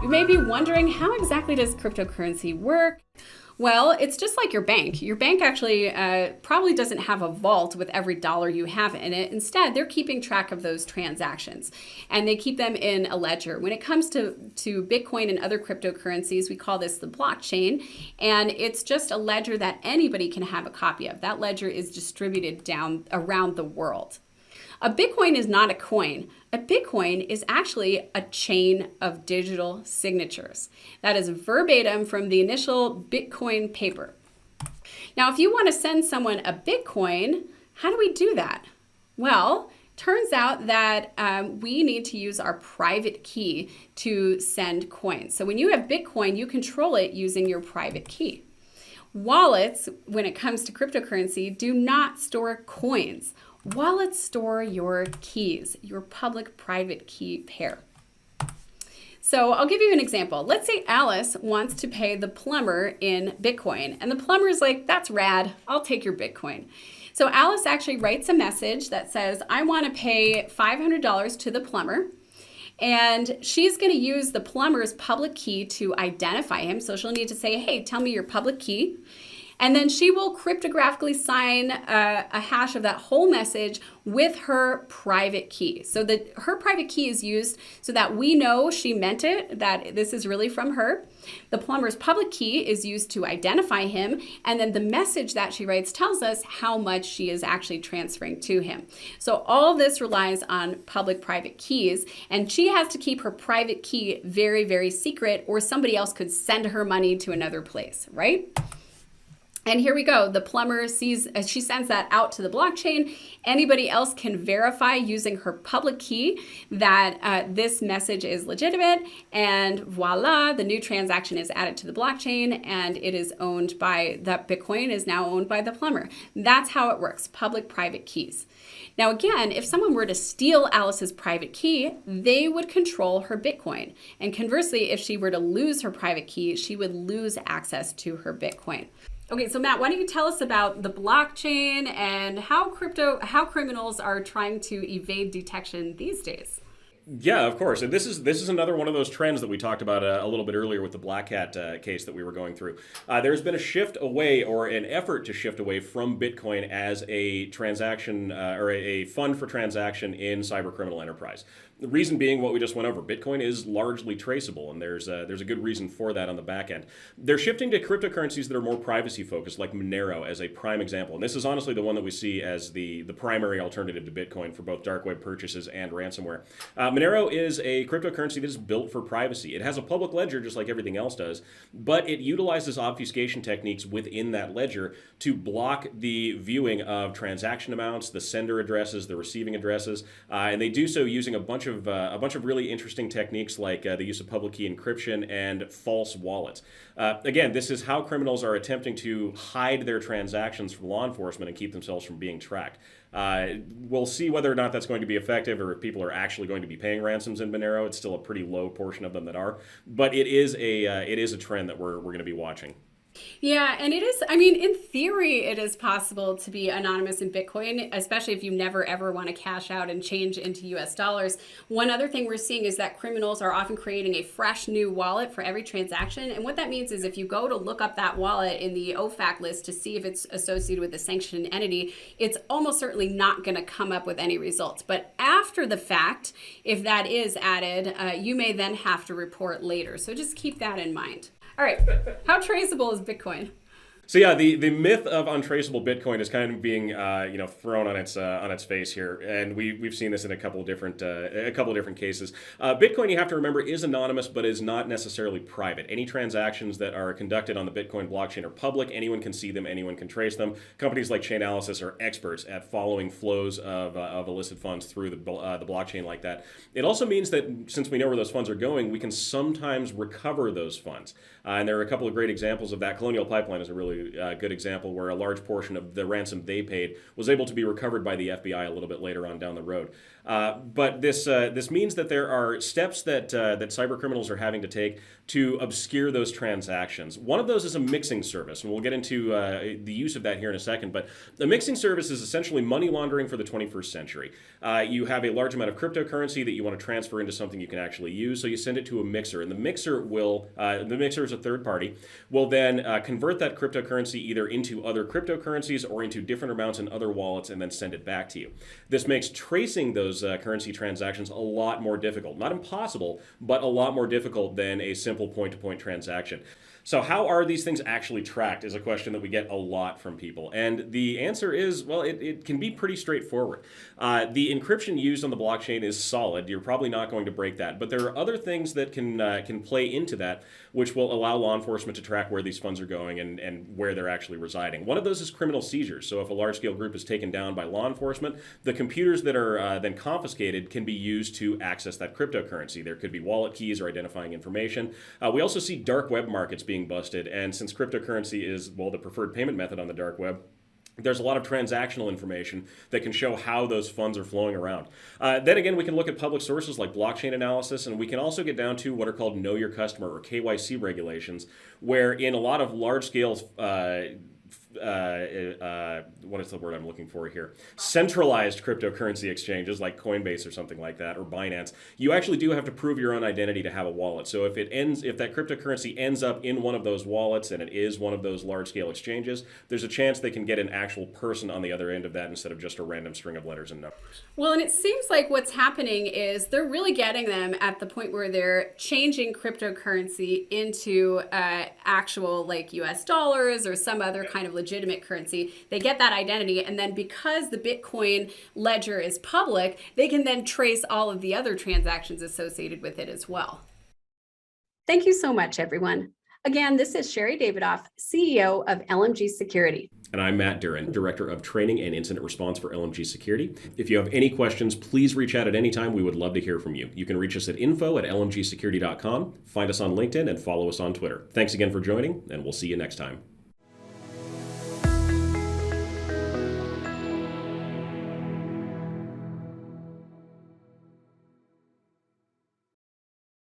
You may be wondering, how exactly does cryptocurrency work? Well, it's just like your bank. Your bank actually probably doesn't have a vault with every dollar you have in it. Instead, they're keeping track of those transactions and they keep them in a ledger. When it comes to Bitcoin and other cryptocurrencies, we call this the blockchain. And it's just a ledger that anybody can have a copy of. That ledger is distributed down around the world. A Bitcoin is not a coin. A Bitcoin is actually a chain of digital signatures. That is verbatim from the initial Bitcoin paper. Now, if you want to send someone a Bitcoin, how do we do that? Well, turns out that we need to use our private key to send coins. So when you have Bitcoin, you control it using your private key. Wallets, when it comes to cryptocurrency, do not store coins. Wallets store your keys, your public-private key pair. So I'll give you an example. Let's say Alice wants to pay the plumber in Bitcoin, and the plumber's like, that's rad, I'll take your Bitcoin. So Alice actually writes a message that says, I want to pay $500 to the plumber, and she's going to use the plumber's public key to identify him. So she'll need to say, hey, tell me your public key. And then she will cryptographically sign a hash of that whole message with her private key. So that her private key is used so that we know she meant it, that this is really from her. The plumber's public key is used to identify him. And then the message that she writes tells us how much she is actually transferring to him. So all this relies on public-private keys. And she has to keep her private key very, very secret, or somebody else could send her money to another place, right? And here we go. The plumber sees, as she sends that out to the blockchain, anybody else can verify using her public key that this message is legitimate, and voila, the new transaction is added to the blockchain, and it is owned by, that Bitcoin is now owned by the plumber. That's how it works, public-private keys. Now again, if someone were to steal Alice's private key, they would control her Bitcoin. And conversely, if she were to lose her private key, she would lose access to her Bitcoin. Okay, so Matt, why don't you tell us about the blockchain and how criminals are trying to evade detection these days? Yeah, of course. And this is another one of those trends that we talked about a little bit earlier with the Black Hat case that we were going through. There's been a shift away, or an effort to shift away from Bitcoin as a transaction or a fund for transaction in cybercriminal enterprise. The reason being what we just went over. Bitcoin is largely traceable, and there's a good reason for that on the back end. They're shifting to cryptocurrencies that are more privacy focused, like Monero as a prime example. And this is honestly the one that we see as the primary alternative to Bitcoin for both dark web purchases and ransomware. Monero is a cryptocurrency that is built for privacy. It has a public ledger just like everything else does, but it utilizes obfuscation techniques within that ledger to block the viewing of transaction amounts, the sender addresses, the receiving addresses, and they do so using a bunch of really interesting techniques like the use of public key encryption and false wallets. Again, this is how criminals are attempting to hide their transactions from law enforcement and keep themselves from being tracked. We'll see whether or not that's going to be effective, or if people are actually going to be paying ransoms in Monero. It's still a pretty low portion of them that are, but it is a trend that we're going to be watching. Yeah, and it is, I mean, in theory, it is possible to be anonymous in Bitcoin, especially if you never ever want to cash out and change into US dollars. One other thing we're seeing is that criminals are often creating a fresh new wallet for every transaction. And what that means is if you go to look up that wallet in the OFAC list to see if it's associated with a sanctioned entity, it's almost certainly not going to come up with any results. But after the fact, if that is added, you may then have to report later. So just keep that in mind. All right, how traceable is Bitcoin? So yeah, the myth of untraceable Bitcoin is kind of being thrown on its face here, and we've seen this in a couple of different cases. Bitcoin, you have to remember, is anonymous, but is not necessarily private. Any transactions that are conducted on the Bitcoin blockchain are public. Anyone can see them. Anyone can trace them. Companies like Chainalysis are experts at following flows of illicit funds through the blockchain like that. It also means that since we know where those funds are going, we can sometimes recover those funds. And there are a couple of great examples of that. Colonial Pipeline is a really particularly good example where a large portion of the ransom they paid was able to be recovered by the FBI a little bit later on down the road. But this means that there are steps that cyber criminals are having to take to obscure those transactions. One of those is a mixing service, and we'll get into the use of that here in a second. But the mixing service is essentially money laundering for the 21st century. You have a large amount of cryptocurrency that you want to transfer into something you can actually use, so you send it to a mixer, and the mixer is a third party, will then convert that cryptocurrency either into other cryptocurrencies or into different amounts in other wallets, and then send it back to you. This makes tracing those currency transactions a lot more difficult. Not impossible, but a lot more difficult than a simple point-to-point transaction. So how are these things actually tracked is a question that we get a lot from people. And the answer is, well, it can be pretty straightforward. The encryption used on the blockchain is solid. You're probably not going to break that. But there are other things that can play into that, which will allow law enforcement to track where these funds are going and where they're actually residing. One of those is criminal seizures. So if a large-scale group is taken down by law enforcement, the computers that are then confiscated can be used to access that cryptocurrency. There could be wallet keys or identifying information. We also see dark web markets being busted, and since cryptocurrency is, well, the preferred payment method on the dark web, there's a lot of transactional information that can show how those funds are flowing around. Then again, we can look at public sources like blockchain analysis, and we can also get down to what are called Know Your Customer or KYC regulations, where in a lot of large-scale what is the word I'm looking for here? Centralized cryptocurrency exchanges like Coinbase or something like that, or Binance, you actually do have to prove your own identity to have a wallet. So if that cryptocurrency ends up in one of those wallets and it is one of those large-scale exchanges, there's a chance they can get an actual person on the other end of that instead of just a random string of letters and numbers. Well, and it seems like what's happening is they're really getting them at the point where they're changing cryptocurrency into actual like US dollars or some other kind of legitimate currency. They get that identity, and then because the Bitcoin ledger is public, they can then trace all of the other transactions associated with it as well. Thank you so much, everyone. Again, this is Sherry Davidoff, CEO of LMG Security. And I'm Matt Duran, Director of Training and Incident Response for LMG Security. If you have any questions, please reach out at any time. We would love to hear from you. You can reach us at info@lmgsecurity.com, find us on LinkedIn, and follow us on Twitter. Thanks again for joining, and we'll see you next time.